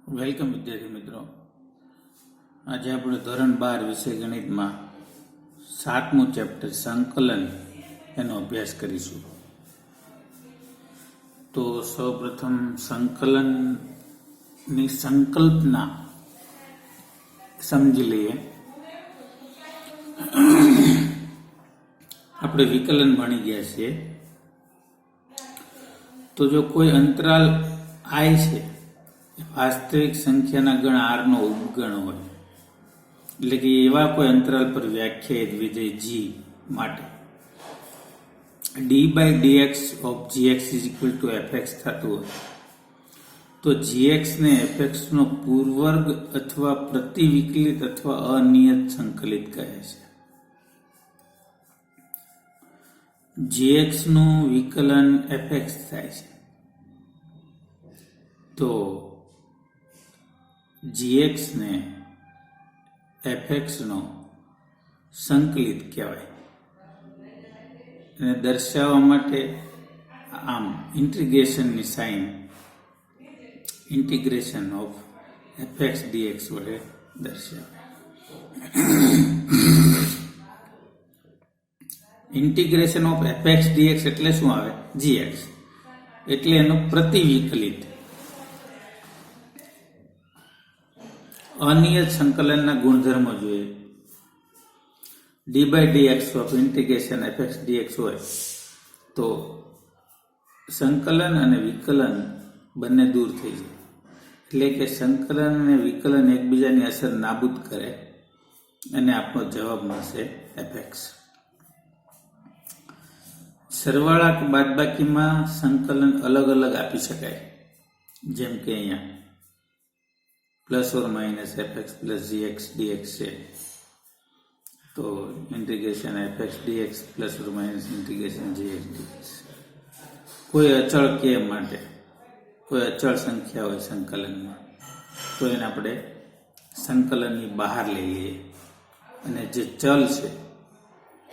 Welcome વિદ્યાર્થી મિત્રો. આજે આપણે ધોરણ 12 વિષય ગણિતમાં 7મું ચેપ્ટર સંકલન એનો અભ્યાસ કરીશું. તો સૌપ્રથમ સંકલનની સંકલ્પના સમજી લઈએ. આપણે વિકલન ભણી ગયા છીએ. તો જો કોઈ અંતરાલ I છે, વાસ્તવિક સંખ્યાના ગણ r નો ઉપગણ હોય, એટલે કે એવા કોઈ અંતરાલ પર વ્યાખ્યાયિત વિધેય g માટે d/dx of gx is equal to fx થતું હોય, તો gx ને fx નો પૂર્વવર્ગ અથવા પ્રતિવિકલિત અથવા અનિયત સંકલિત કહે છે. gx નું વિકલન fx થાય છે, તો gx ને fx નો સંકલિત કહેવાય. એને દર્શાવવા માટે આમ ઇન્ટિગ્રેશનની sign integration of fx dx વડે દર્શાવાય. ઇન્ટિગ્રેશન ઓફ fx dx એટલે શું આવે? gx એટલે એનું પ્રતિવિકલિત. અનિયત સંકલનના ગુણધર્મો જોઈએ. d/dx of integration fx dx હોય તો સંકલન અને વિકલન બંને દૂર થઈ જાય, એટલે કે સંકલન અને વિકલન એકબીજાની અસર નાબૂદ કરે અને આપણો જવાબ મળશે fx. સરવાળા કે બાદબાકીમાં સંકલન અલગ અલગ આપી શકાય, જેમ કે અહીંયા plus or minus fx plus gx dx છે, તો integration fx dx plus or minus integration gx dx. કોઈ અચળ કે માટે કોઈ અચળ સંખ્યા હોય સંકલનમાં, તો એને આપણે સંકલનની બહાર લઈ લઈએ, અને જે ચલ છે,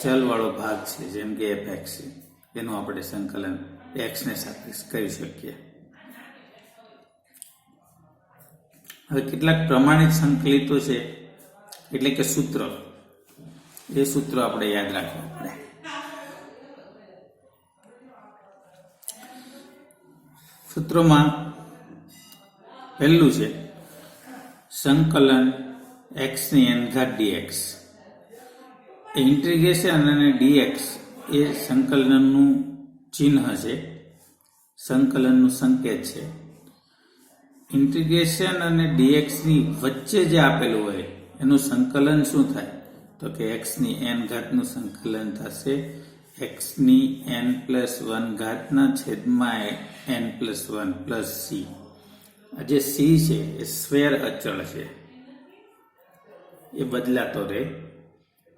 ચલવાળો ભાગ છે, જેમ કે fx છે, એનું આપણે સંકલન x ને સાપેક્ષ કરી શકીએ. હવે કેટલાક પ્રમાણિત સંકલિતો છે, એટલે કે સૂત્ર, એ સૂત્રો આપણે યાદ રાખવા પડે. સૂત્રોમાં પહેલું છે સંકલન x ની n ઘાત dx. ઇન્ટિગ્રેશન અને dx એ સંકલનનું ચિહ્ન છે, સંકલનનું સંકેત છે. ઇન્ટિગ્રેશન અને dx ની વચ્ચે જે આપેલું હોય એનું સંકલન શું થાય? તો કે x ની n ઘાતનું સંકલન થશે x ની n+1 ઘાતના છેદમાં n+1 પ્લસ c. આ જે c છે એ સ્વેર અચળ છે, એ બદલાતો રહે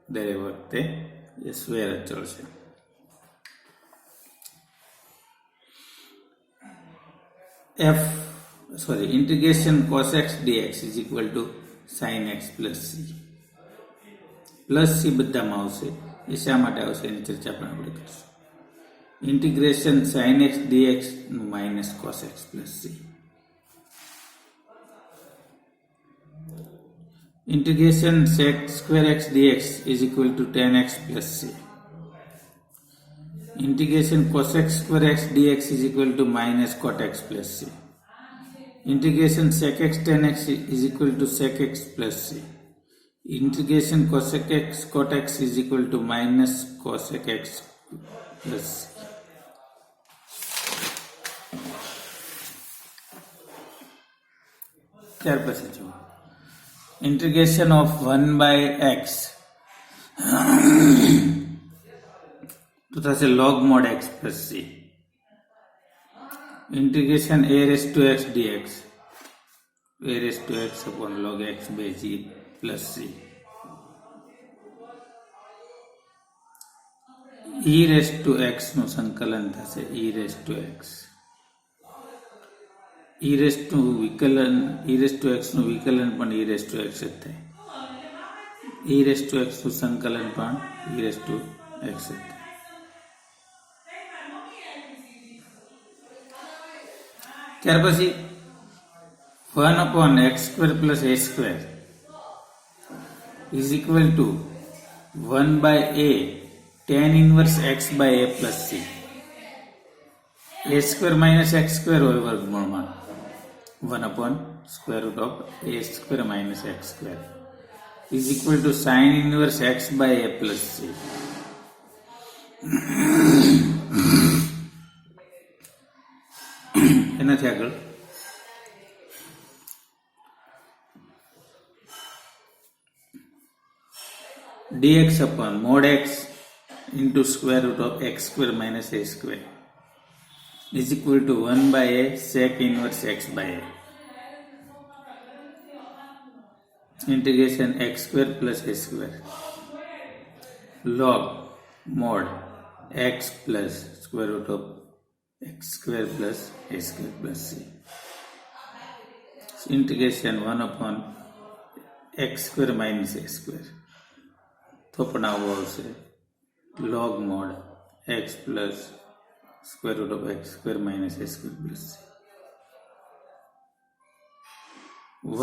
દરેક વખતે, એ સ્વેર અચળ છે. Integration cos x dx is equal to sin x plus c. Plus c બધામાં આવશે, એ શા માટે આવશે એની ચર્ચા પણ આપણે કરીશું. Integration sin x dx minus cos x plus c. Integration sec square x dx is equal to tan x plus c. Integration cos x square x dx is equal to minus cot x plus c. Integration sec x tan x is equal to sec x plus c. Integration cosec x cot x is equal to minus cosec x plus c. ત્યાર પછી જો integration of 1/x તો થશે log mod x plus c. Integration a raised to x dx, a raised to x upon log x by g plus c. e raised to x નું સંકલન થશે e raised to x. e raised to x નું વિકલન પણ e raised to x જ થાય. e raised to x નું સંકલન પણ e raised to x જ થાય. ત્યાર પછી 1/x² plus a² is equal to 1/a tan inverse x by a plus c. a² minus x² હોય વર્ગમૂળમાં 1/√a² minus x² is equal to sin inverse x by a plus c. એનાથી આગળ dx upon mod x into square root of x² minus a² is equal to 1/a sec inverse x by a. Integration x² plus a² log mod x plus square root of x² plus a² plus c. Integration 1/x² minus a². તો પણ આવું આવશે log mod x plus square root of x² minus a² plus c.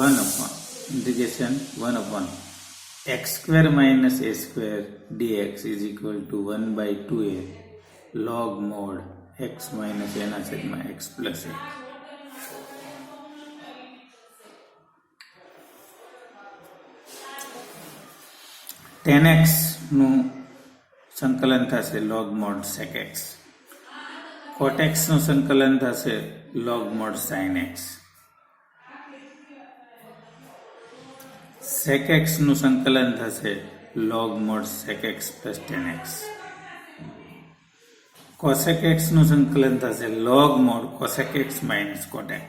1/x² minus a² dx is equal to 1/2a log mod x minus એના છેદમાં x plus a. tan x નું સંકલન થશે log mod sec x. cot x નું સંકલન થશે log mod sin x. sec x નું સંકલન થશે log mod sec x plus tan x. cosec x નું સંકલન થશે log mod cosec x minus cot x.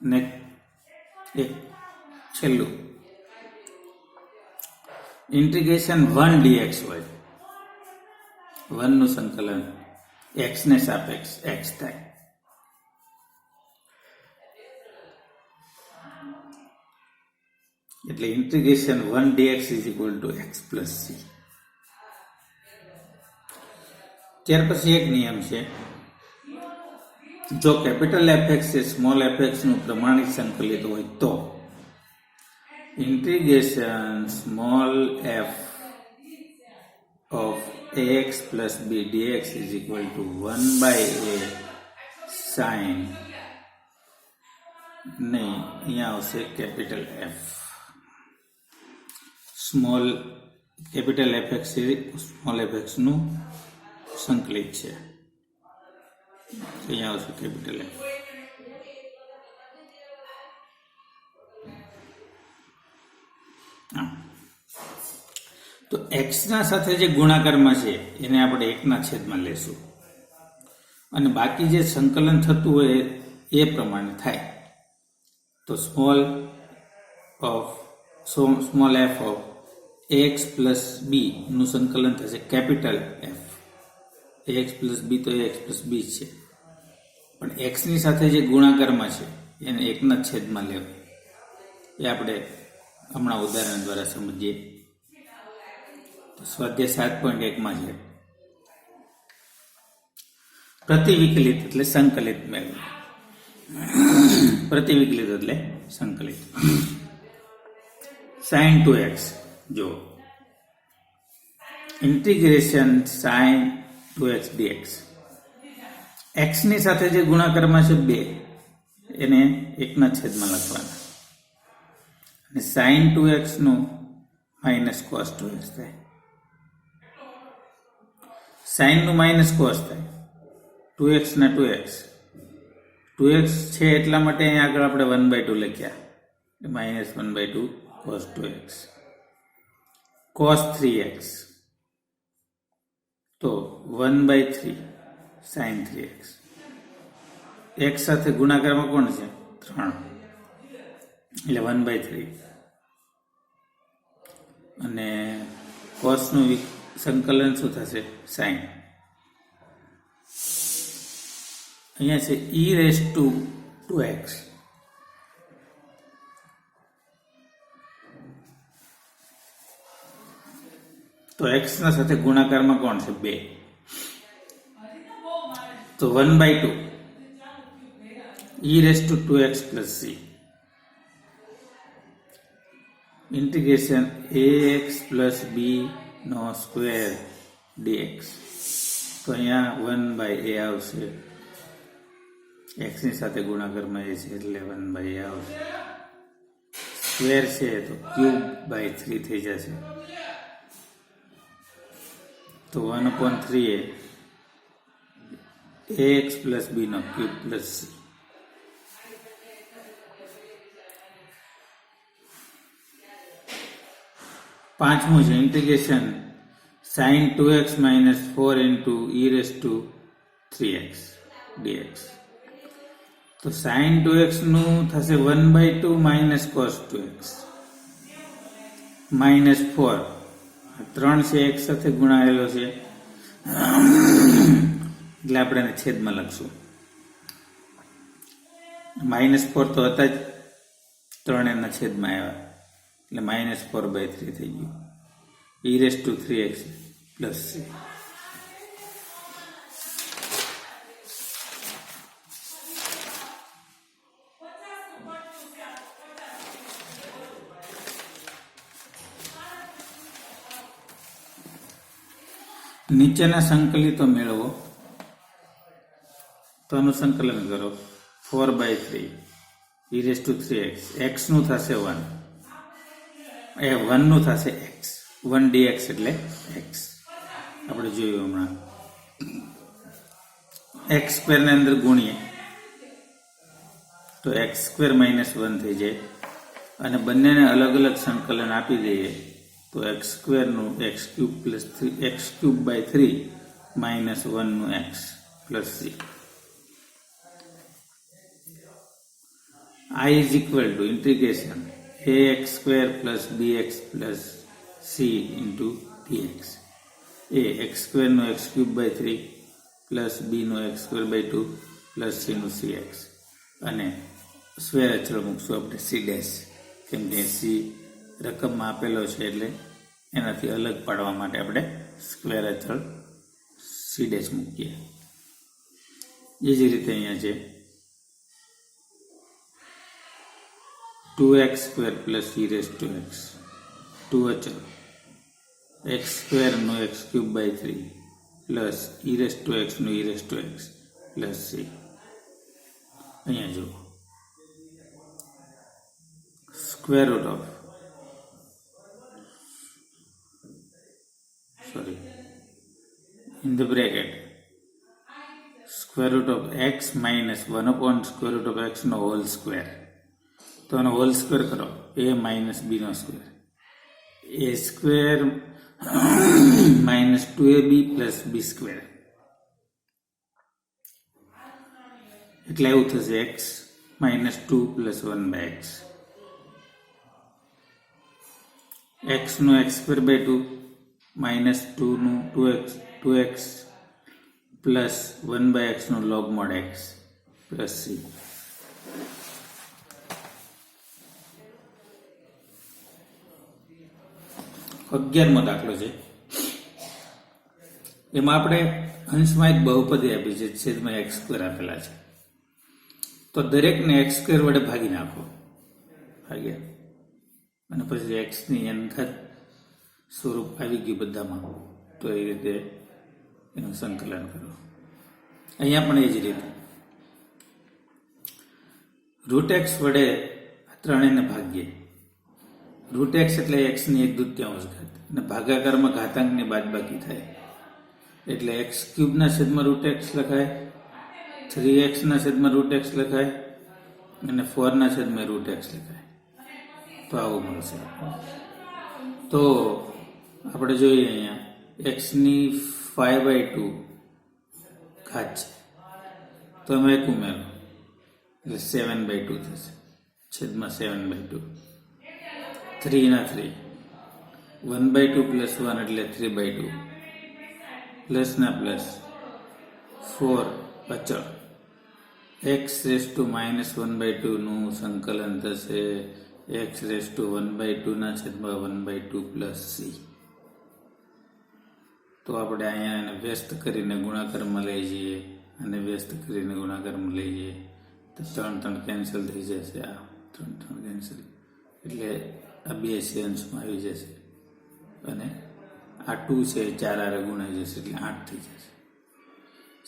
ને એક છેલ્લું ઇન્ટિગ્રેશન 1 dx હોય 1 નું સંકલન x ને સાપેક્ષ x થાય. એટલે integration 1 dx is equal to x plus c. ત્યાર પછી એક નિયમ છે, જો કેપિટલ fx એ સ્મોલ fx નું પ્રમાણિત સંકલિત હોય તો integration small f of ax plus b dx is equal to 1/a sin નહીં, અહીંયા આવશે capital f. Small capital fx એ સ્મોલ fx નું સંકલિત છે. અહીંયા આવશે કેપિટલ F. તો x ના સાથે જે ગુણાકારમાં છે એને આપણે 1 ના છેદમાં લેશું અને બાકી જે સંકલન થતું હોય એ પ્રમાણે થાય. તો small f of ax plus b નું સંકલન થશે capital F. ax plus b તો ax plus b છે, પણ x ની સાથે જે ગુણાકારમાં છે એને 1 ના છેદમાં લેવાય. એ આપણે હમણાં ઉદાહરણ દ્વારા સમજીએ. તો સ્વાધ્યાય 7.1 માં છે પ્રતિવિકલિત એટલે સંકલિત મેળવો. પ્રતિવિકલિત એટલે સંકલિત. sin 2x જો integration sin 2x dx x ની સાથે જે ગુણાકારમાં છે 2 એને 1 ના છેદમાં લખવાના અને sin 2x નું માઇનસ cos 2x થાય. sin નું માઇનસ cos થાય, 2x ના 2x છે એટલા માટે અહીં આગળ આપણે 1/2 લખ્યા, minus 1/2 cos 2x. cos 3x તો 1/3 sin 3x. x સાથે ગુણાકારમાં કોણ છે 3 એટલે 1/3 અને cos નું સંકલન શું થશે sin. અહીંયા છે e raised to 2x. તો x ના સાથે ગુણાકારમાં કોણ છે 2 તો 1/2 e⁻²x + c integration ax + b નો સ્ક્વેર dx. તો અહીંયા 1/a આવશે, x ની સાથે ગુણાકારમાં એ છે એટલે 1/a આવશે. સ્ક્વેર છે તો ³/3 થઈ જશે. તો 1/3 ax + b નો ક્યુબ + c. પાંચમું છે integration sin 2x - 4 * e⁻³ dx. તો sin 2x નું થશે 1/2 - cos 2x -4. 3 છે એક સાથે ગુણાયેલો છે એટલે આપણે એને છેદમાં લખશું. -4 તો હતા જ, 3 એના છેદમાં આવ્યા એટલે -4/3 થઈ ગયું. e⁻³ + c. નીચેના સંકલિતો મેળવો. તો અનુસંકલન કરો. 4/3 e⁻³ x નું થશે 1, 1 નું થશે x, 1 dx એટલે x. આપણે જોયું હમણાં. x² ને અંદર ગુણીએ તો x² - 1 થઈ જાય અને બંનેને અલગ અલગ સંકલન આપી દઈએ તો x² નું x³ + x³/3 -1 નું x + c. I = integration ax² + bx + c * dx. a x² નું x³/3 + b નું x²/2 + c નું cx. અને સ્ક્વેર અચળ મૂકશું આપણે c', કેમ કે c રકમમાં આપેલો છે એટલે એનાથી અલગ પાડવા માટે આપણે સ્ક્વેર અચળ c' મૂકીએ. એ જ રીતે અહીંયા છે 2x² + e⁻²x, 2 અચળ, x² નું x³/3 + e⁻² નું e⁻² + c. અહીંયા જુઓ in the bracket √x - 1/√x નો હોલ સ્ક્વેર. તો આનો હોલ સ્ક્વેર કરો, a - b નો સ્ક્વેર, a² - 2ab + b². એટલે એવું થશે x - 2 + 1/x. x નું x²/2 -2 નું 2x + 1/x નું log mod x + c. અગિયારમો દાખલો છે. એમાં આપણે અંશમાં એક બહુપદી આપી છે, છેદમાં x² આપેલા છે. તો દરેકને x² વડે ભાગી નાખો, ભાગ્યા, અને પછી x ની n-ઘાત સ્વરૂપ આવી ગયું બધામાં. તો એ રીતે એનું સંકલન કરો. અહીંયા પણ એ જ રીતે √x વડે ત્રણેયને ભાગીએ. √x એટલે x ની 1/2 ઘાત અને ભાગાકારમાં ઘાતાંકની બાદબાકી થાય એટલે x³ √x લખાય, 3x √x લખાય અને 4 √x લખાય. તો આવું મળશે. તો આપણે જોઈએ અહીંયા x ની 5/2 ઘાત છે તો એમાં 1 ઉમેરો એટલે 7/2 થશે, છેદમાં 7/2. 3 ના 3, 1/2 + 1 એટલે 3/2, પ્લસ ના પ્લસ 4 અચળ, x⁻² -1/2 નું સંકલન થશે x⁻² ના છેદમાં 1/2 + c. તો આપણે અહીંયા એને વ્યસ્ત કરીને ગુણાકારમાં લઈ જઈએ અને વ્યસ્ત કરીને ગુણાકારમાં લઈ જઈએ તો 3 3 કેન્સલ થઈ જશે, આ 3 3 કેન્સલ, એટલે આ 2 છે અંશમાં આવી જશે અને આ 2 છે 4 આરે ગુણાઈ જશે એટલે 8 થઈ જશે.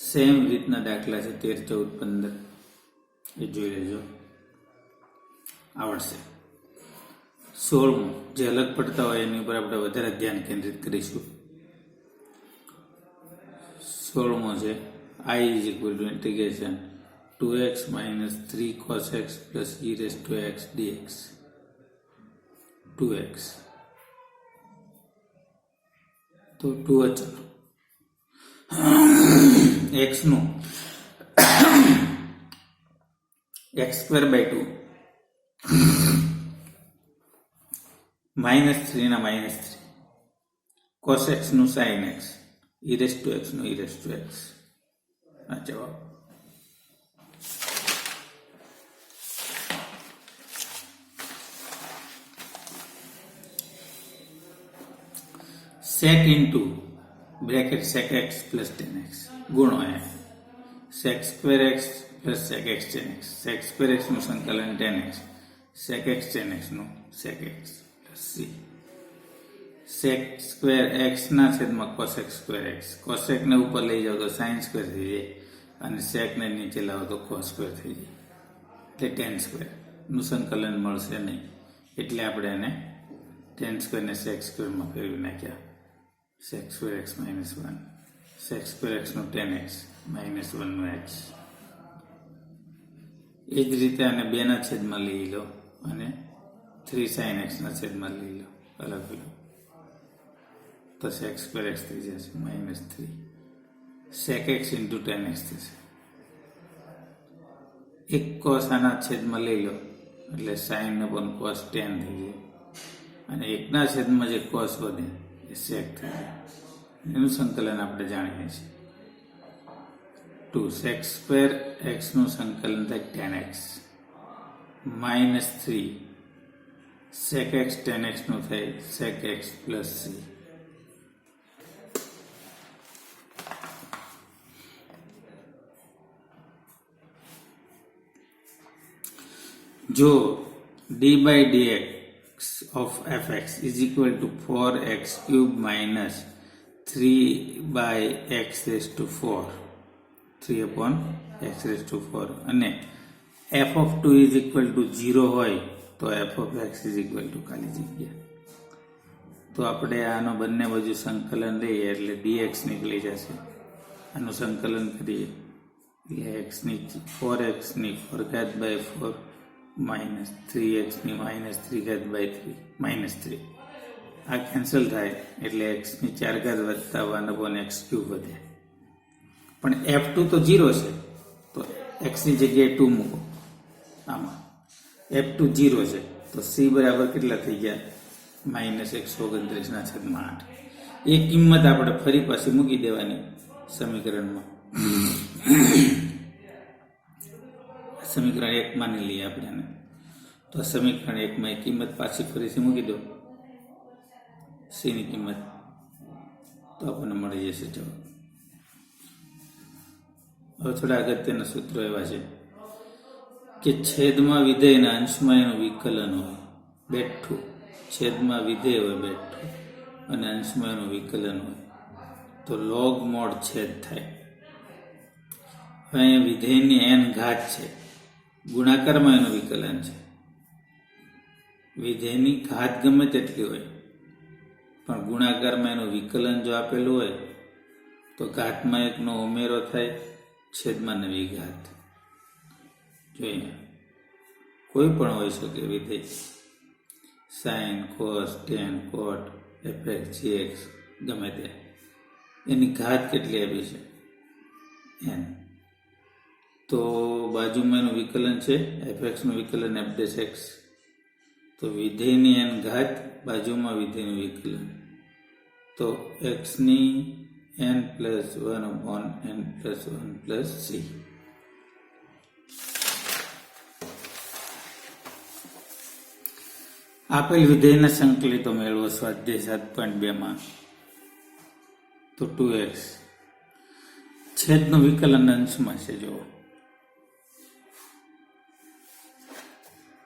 સેમ રીતના દાખલા છે 13 14 15, એ જોઈ લેજો, આવડશે. 16મો જે અલગ પડતા હોય એની ઉપર આપણે વધારે ધ્યાન કેન્દ્રિત કરીશું. 16મો છે I is equal to integration 2x minus 3 cos x plus e raised to x dx. 2x તો 2 અચળ x નું x square by 2 -3 ના -3 cos x નું sin x e raised to x નું e raised to x. આ જવાબ. sec into bracket sec x plus tan x ગુણો એ sec square x plus sec x tan x. sec square x નું સંકલન tan x, sec x tan x નું sec x plus c. sec square x ના છેદમાં cos x square x. cos x ને ઉપર લઈ જાઓ તો sin square થઈ જાય અને sec ને નીચે લાવો તો cos square થઈ જાય, એટલે tan square નું સંકલન મળશે નહીં, એટલે આપણે એને tan square ને sec square માં ફેરવી નાખ્યા. sec square x minus 1, sec square x નું tan x minus 1 નું x. એ જ રીતે આને 2 ના છેદમાં લઈ લો અને 3 sin x ના છેદમાં લઈ લો, અલગ લો તો sec square x થઈ જશે -3, sec x into tan x થશે. એક cos આના છેદમાં લઈ લો એટલે sin upon cos tan થઈ જાય અને એકના છેદમાં જે cos વધે એ sec થઈ જાય. એનું સંકલન આપણે જાણીએ છીએ. 2 sec square x નું સંકલન થાય tan x -3 sec x tan x નું થાય sec x plus c. જો d by dx of fx is equal to 4x cube minus 3 by x raised to 4, 3 upon x raised to 4 અને f of 2 is equal to 0 હોય તો f of x is equal to ખાલી જગ્યા. તો આપણે આનો બંને બાજુ સંકલન લઈએ એટલે dx નીકળી જશે. આનું સંકલન કરીએ એટલે x ની 4x ની 4 ઘાત by 4 minus 3x ની -3 ઘાત by 3 -3, આ કેન્સલ થાય એટલે x ની 4 ઘાત વત્તા 1 upon x ક્યુબ વધે. પણ f2 તો 0 છે તો x ની જગ્યાએ 2 મૂકો. આમાં f2 0 છે તો c બરાબર કેટલા થઈ ગયા -129/8. એ કિંમત આપણે ફરી પાછી મૂકી દેવાની સમીકરણમાં. સમીકરણ 1 માની લઈએ આપણે, તો સમીકરણ 1 માં એ કિંમત પાછી ફરીથી મૂકી દો, c ની કિંમત, તો આપણને મળી જશે જવાબ. હવે થોડા અગત્યના સૂત્રો એવા છે કે છેદમાં વિધેયના અંશમાં એનું વિકલન હોય બેઠું, છેદમાં વિધેય હોય બેઠું અને અંશમાં એનું વિકલન હોય તો log mod છેદ થાય. હવે અહીંયા વિધેયની n ઘાત છે, ગુણાકારમાં એનું વિકલન છે. વિધેયની ઘાત ગમે તેટલી હોય પણ ગુણાકારમાં એનું વિકલન જો આપેલું હોય તો ઘાતમાં એકનો ઉમેરો થાય, છેદમાં નવી ઘાત. જોઈએ કોઈ પણ હોઈ શકે વિધેય, sin, cos, tan, cot, fx, gx ગમે તે, એની ઘાત કેટલી આપી છે n. તો બાજુમાં એનું વિકલન છે fx નું વિકલન f dash x, તો વિધેયની n ઘાત બાજુમાં વિધેયનું વિકલન, તો x ની n plus 1 upon n plus 1 plus c. આપેલ વિધેયના સંકલિતો મેળવો સ્વાધ્યાય 7.2 માં. તો 2x છેદનું વિકલન અંશમાં છે જુઓ,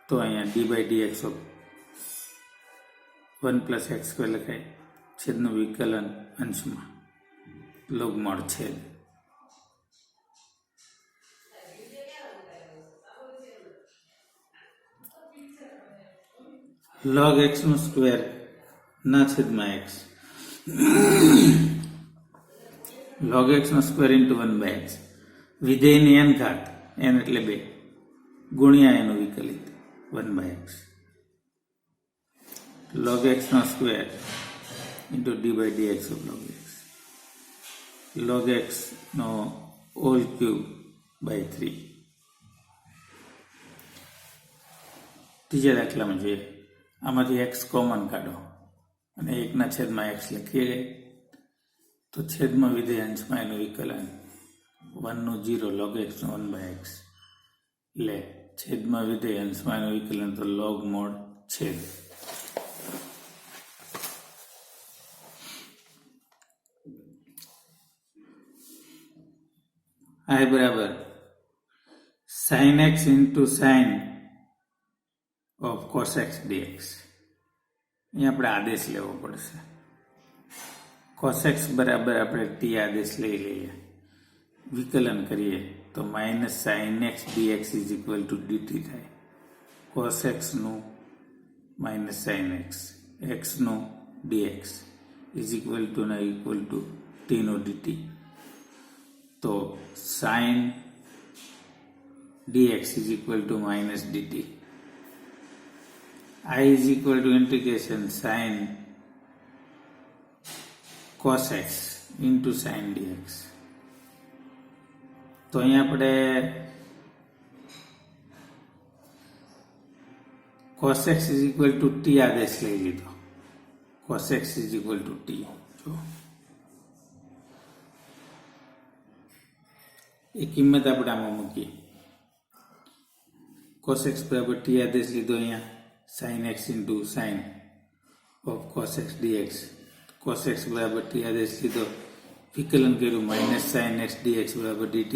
તો અહીંયા d/dx ઓફ 1 + x² લખાય, છેદનું વિકલન અંશમાં લોગમોડ છેદ. log x નો સ્ક્વેર ના છેદમાં x, log x નો સ્ક્વેર ઇન્ટુ 1/x, વિધેયની n ઘાત, n એટલે 2 ગુણ્યા એનું વિકલિત 1/x, log x નો square into d/dx of log x, log x નો હોલ ક્યુબ બાય 3. ત્રીજા દાખલામાં જોઈએ, આમાંથી x કોમન કાઢો અને 1/x લખીએ તો છેદમાં વિધેય અંશમાં એનું વિકલન 1 નું 0 log x નું 1/x, એટલે છેદમાં વિધેય અંશમાં એનું વિકલન તો log મોડ છેદ. I બરાબર sin x into sin of cos x dx. અહીં આપણે આદેશ લેવો પડશે. cos x બરાબર આપણે t આદેશ લઈ લઈએ, વિકલન કરીએ તો minus sin x dx is equal to dt થાય. cos x નું માઇનસ sin x, x નું dx is equal to t નું dt. તો sin dx is equal to minus dt. I is equal to integration sin cos x into sin dx. તો અહીંયા આપણે cos x is equal to t આદેશ લઈ લીધો. cos x is equal to t. જો એ કિંમત આપણે આમાં મૂકીએ. cos x બરાબર t આદેશ લીધો, અહીંયા sin x into sin of cos x dx. cos x બરાબર t આદેશ લીધો, વિકલન કર્યું, માઇનસ sin x dx બરાબર dt.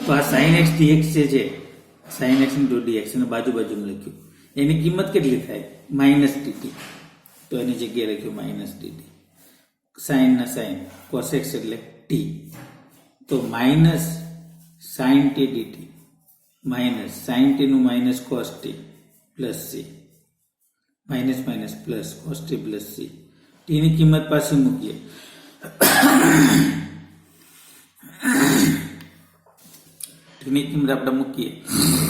તો આ sin x dx જે છે, sin x into dx એને બાજુ બાજુમાં લખ્યું, એની કિંમત કેટલી થાય? Minus dt. તો એની જગ્યાએ લખ્યું માઇનસ dt. sin ના sin, cos x એટલે t, તો minus sin t dt, minus sin t નું minus cos t plus c, minus minus plus cos t plus c. t ની કિંમત પાછી મૂકીએ, t ની કિંમત આપણે મૂકીએ